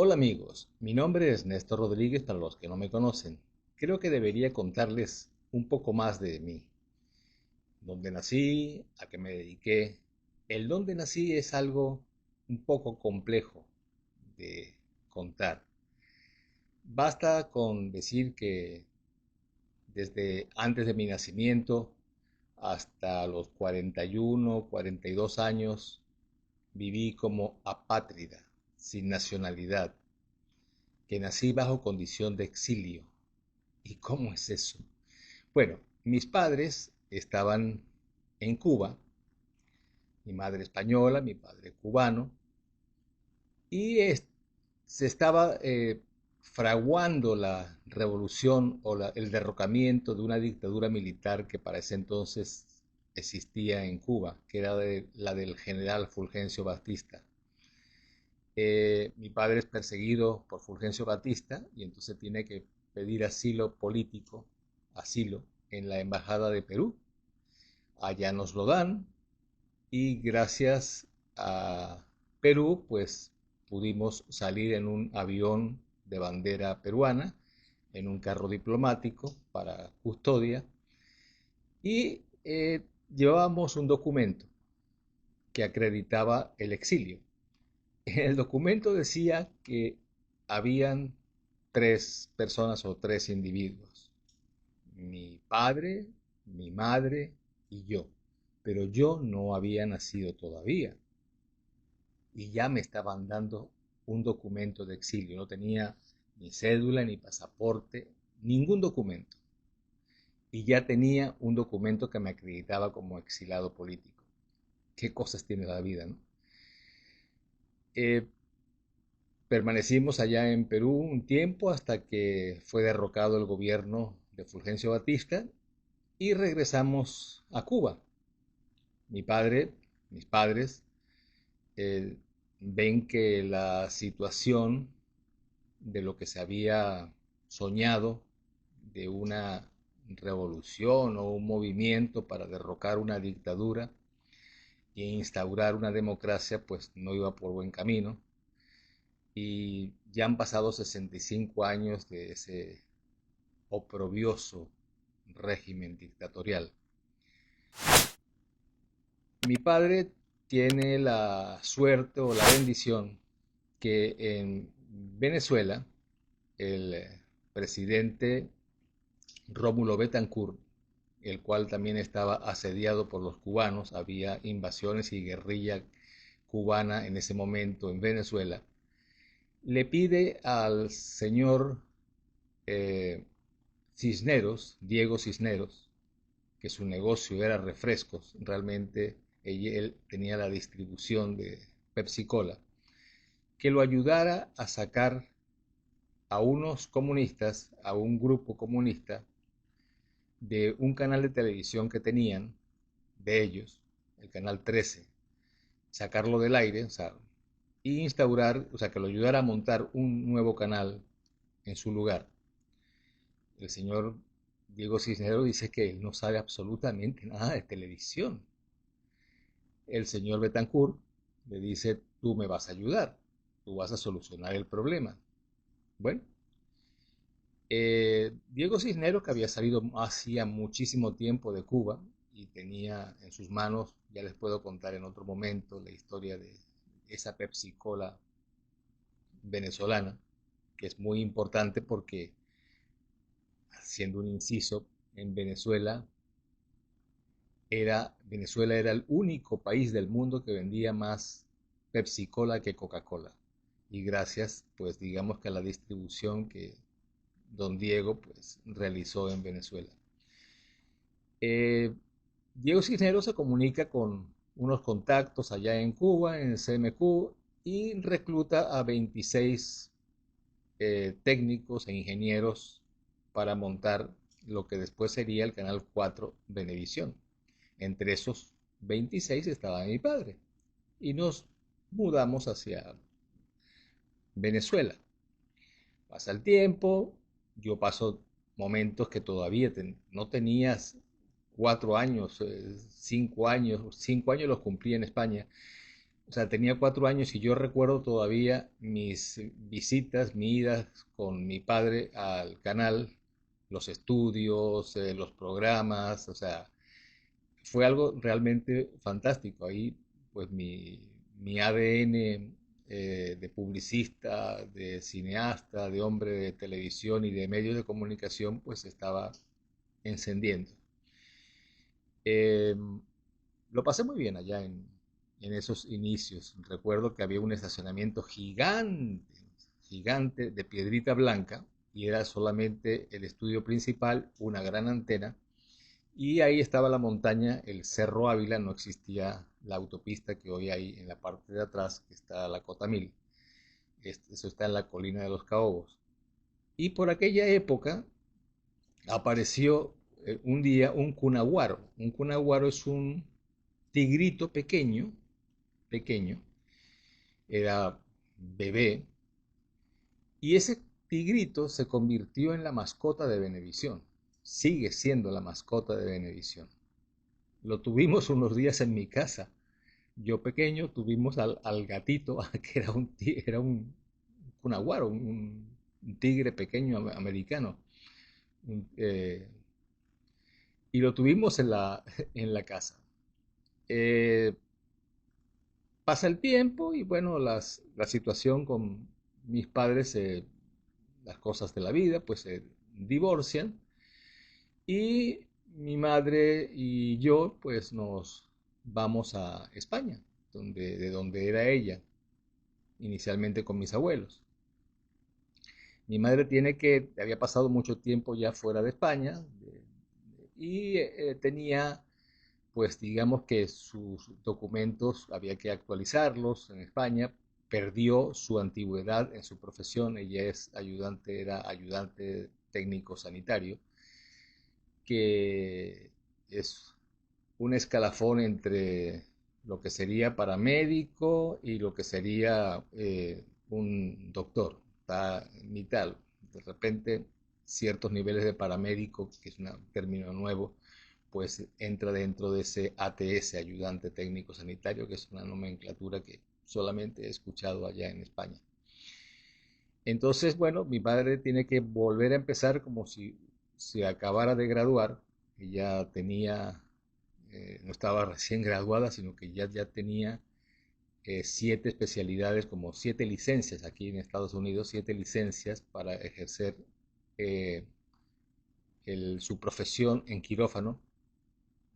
Hola amigos, mi nombre es Néstor Rodríguez para los que no me conocen. Creo que debería contarles un poco más de mí. Dónde nací, a qué me dediqué. El dónde nací es algo un poco complejo de contar. Basta con decir que desde antes de mi nacimiento hasta los 41, 42 años viví como apátrida, sin nacionalidad, que nací bajo condición de exilio. ¿Y cómo es eso? Bueno, mis padres estaban en Cuba, mi madre española, mi padre cubano, y se estaba fraguando la revolución o el derrocamiento de una dictadura militar que para ese entonces existía en Cuba, que era la del general Fulgencio Batista. Mi padre es perseguido por Fulgencio Batista y entonces tiene que pedir asilo político, asilo, en la Embajada de Perú. Allá nos lo dan y gracias a Perú, pues pudimos salir en un avión de bandera peruana, en un carro diplomático para custodia y llevábamos un documento que acreditaba el exilio. El documento decía que habían tres personas o tres individuos, mi padre, mi madre y yo, pero yo no había nacido todavía y ya me estaban dando un documento de exilio, no tenía ni cédula, ni pasaporte, ningún documento y ya tenía un documento que me acreditaba como exilado político. ¿Qué cosas tiene la vida, no? Eh, Permanecimos allá en Perú un tiempo hasta que fue derrocado el gobierno de Fulgencio Batista y regresamos a Cuba. Mi padre, mis padres, eh, ven que la situación de lo que se había soñado de una revolución o un movimiento para derrocar una dictadura e instaurar una democracia, pues no iba por buen camino. Y ya han pasado 65 años de ese oprobioso régimen dictatorial. Mi padre tiene la suerte o la bendición que en Venezuela el presidente Rómulo Betancourt, el cual también estaba asediado por los cubanos, había invasiones y guerrilla cubana en ese momento en Venezuela, le pide al señor eh, Cisneros, Diego Cisneros, que su negocio era refrescos, realmente él tenía la distribución de Pepsi Cola, que lo ayudara a sacar a unos comunistas, a un grupo comunista, de un canal de televisión que tenían, de ellos, el canal 13, sacarlo del aire, o sea, y instaurar, o sea, que lo ayudara a montar un nuevo canal en su lugar. El señor Diego Cisneros dice que él no sabe absolutamente nada de televisión. El señor Betancourt le dice, tú me vas a ayudar, tú vas a solucionar el problema. Bueno, Diego Cisneros, que había salido hacía muchísimo tiempo de Cuba y tenía en sus manos, ya les puedo contar en otro momento, la historia de esa Pepsi Cola venezolana, que es muy importante porque, haciendo un inciso, en Venezuela era el único país del mundo que vendía más Pepsi Cola que Coca-Cola. Y gracias, pues digamos que a la distribución que don Diego pues realizó en Venezuela. Eh, Diego Cisneros se comunica con unos contactos allá en Cuba, en el CMQ, y recluta a 26 técnicos e ingenieros para montar lo que después sería el Canal 4 Venevisión. Entre esos 26 estaba mi padre y nos mudamos hacia Venezuela. Pasa el tiempo, yo paso momentos que todavía no tenías 4 años, 5 años, 5 años los cumplí en España. o sea, tenía 4 años y yo recuerdo todavía mis visitas, mis idas con mi padre al canal, los estudios, los programas, o sea, fue algo realmente fantástico. Ahí, pues mi ADN de publicista, de cineasta, de hombre de televisión y de medios de comunicación, pues estaba encendiendo. Eh, lo pasé muy bien allá en esos inicios. Recuerdo que había un estacionamiento gigante, gigante de piedrita blanca y era solamente el estudio principal, una gran antena y ahí estaba la montaña, el Cerro Ávila, no existía la autopista que hoy hay en la parte de atrás, que está la Cota Mil. Eso está en la colina de los Caobos. Y por aquella época apareció un día un cunaguaro. Un cunaguaro es un tigrito pequeño, pequeño, era bebé, y ese tigrito se convirtió en la mascota de Venevisión. Sigue siendo la mascota de Venevisión. Lo tuvimos unos días en mi casa. Yo pequeño tuvimos al gatito, que era un aguaro, un tigre pequeño americano. Un, eh, y lo tuvimos en la casa. Eh, Pasa el tiempo y bueno, la situación con mis padres, las cosas de la vida, pues se divorcian y mi madre y yo pues nos vamos a España, de donde era ella, inicialmente con mis abuelos. Mi madre había pasado mucho tiempo ya fuera de España y tenía, pues digamos que sus documentos había que actualizarlos en España, perdió su antigüedad en su profesión, ella era ayudante técnico sanitario, que es un escalafón entre lo que sería paramédico y lo que sería un doctor. Está en mitad. De repente, ciertos niveles de paramédico, que es un término nuevo, pues entra dentro de ese ATS, ayudante técnico sanitario, que es una nomenclatura que solamente he escuchado allá en España. Entonces, bueno, mi padre tiene que volver a empezar como si se acabara de graduar. Ella tenía, no estaba recién graduada, sino que ya tenía 7 especialidades, como 7 licencias aquí en Estados Unidos, 7 licencias para ejercer eh, su profesión en quirófano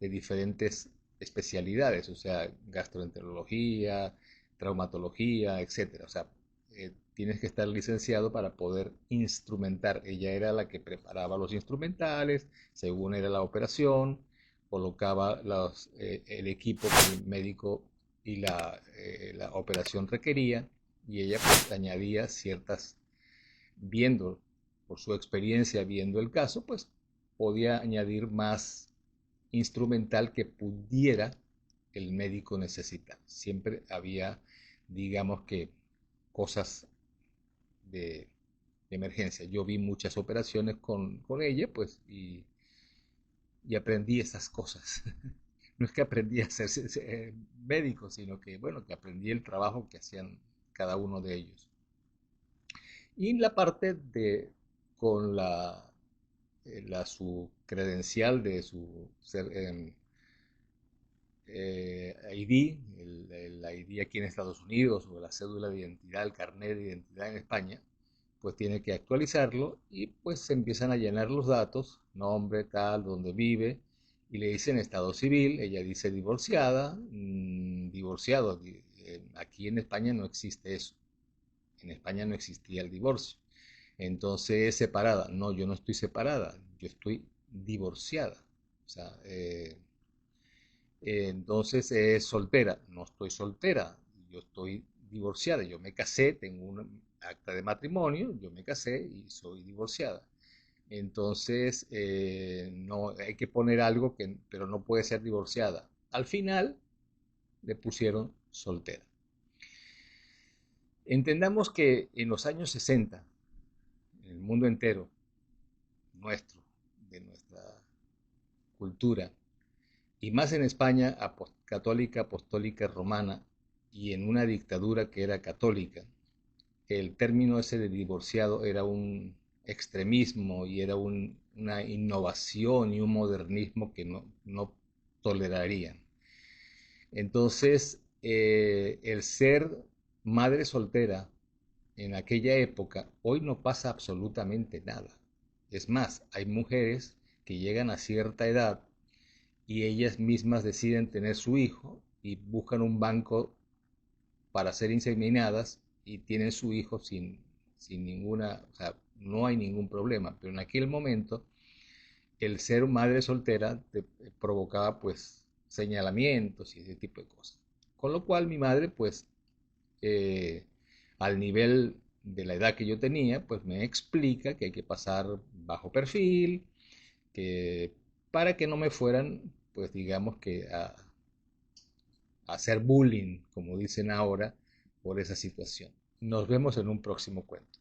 de diferentes especialidades, o sea, gastroenterología, traumatología, etcétera. O sea, tienes que estar licenciado para poder instrumentar. Ella era la que preparaba los instrumentales, según era la operación, colocaba el equipo que el médico y la operación requería, y ella pues añadía ciertas, viendo, por su experiencia viendo el caso, pues podía añadir más instrumental que pudiera el médico necesitar. Siempre había, digamos que, cosas de emergencia. Yo vi muchas operaciones con ella, pues, y aprendí esas cosas. No es que aprendí a ser médico, sino que, bueno, que aprendí el trabajo que hacían cada uno de ellos. Y la parte de, con su credencial de su ID, el ID aquí en Estados Unidos, o la cédula de identidad, el carnet de identidad en España, pues tiene que actualizarlo y pues se empiezan a llenar los datos, nombre, tal, donde vive, y le dicen estado civil, ella dice divorciada, divorciado. Aquí en España no existe eso, en España no existía el divorcio. Entonces, separada, no, yo no estoy separada, yo estoy divorciada. O sea, entonces es soltera, no estoy soltera, yo estoy divorciada, yo me casé, tengo un acta de matrimonio, yo me casé y soy divorciada. Entonces, no hay que poner algo que, pero no puede ser divorciada. Al final le pusieron soltera. Entendamos que en los años 60, en el mundo entero, nuestro, de nuestra cultura, y más en España católica, apostólica, romana, y en una dictadura que era católica, el término ese de divorciado era un extremismo y era una innovación y un modernismo que no tolerarían. Entonces, el ser madre soltera en aquella época, hoy no pasa absolutamente nada. Es más, hay mujeres que llegan a cierta edad y ellas mismas deciden tener su hijo y buscan un banco para ser inseminadas y tienen su hijo sin ninguna, o sea, no hay ningún problema. Pero en aquel momento, el ser madre soltera te provocaba pues señalamientos y ese tipo de cosas. Con lo cual mi madre pues eh, al nivel de la edad que yo tenía, pues me explica que hay que pasar bajo perfil, que para que no me fueran, pues digamos que a hacer bullying, como dicen ahora, por esa situación. Nos vemos en un próximo cuento.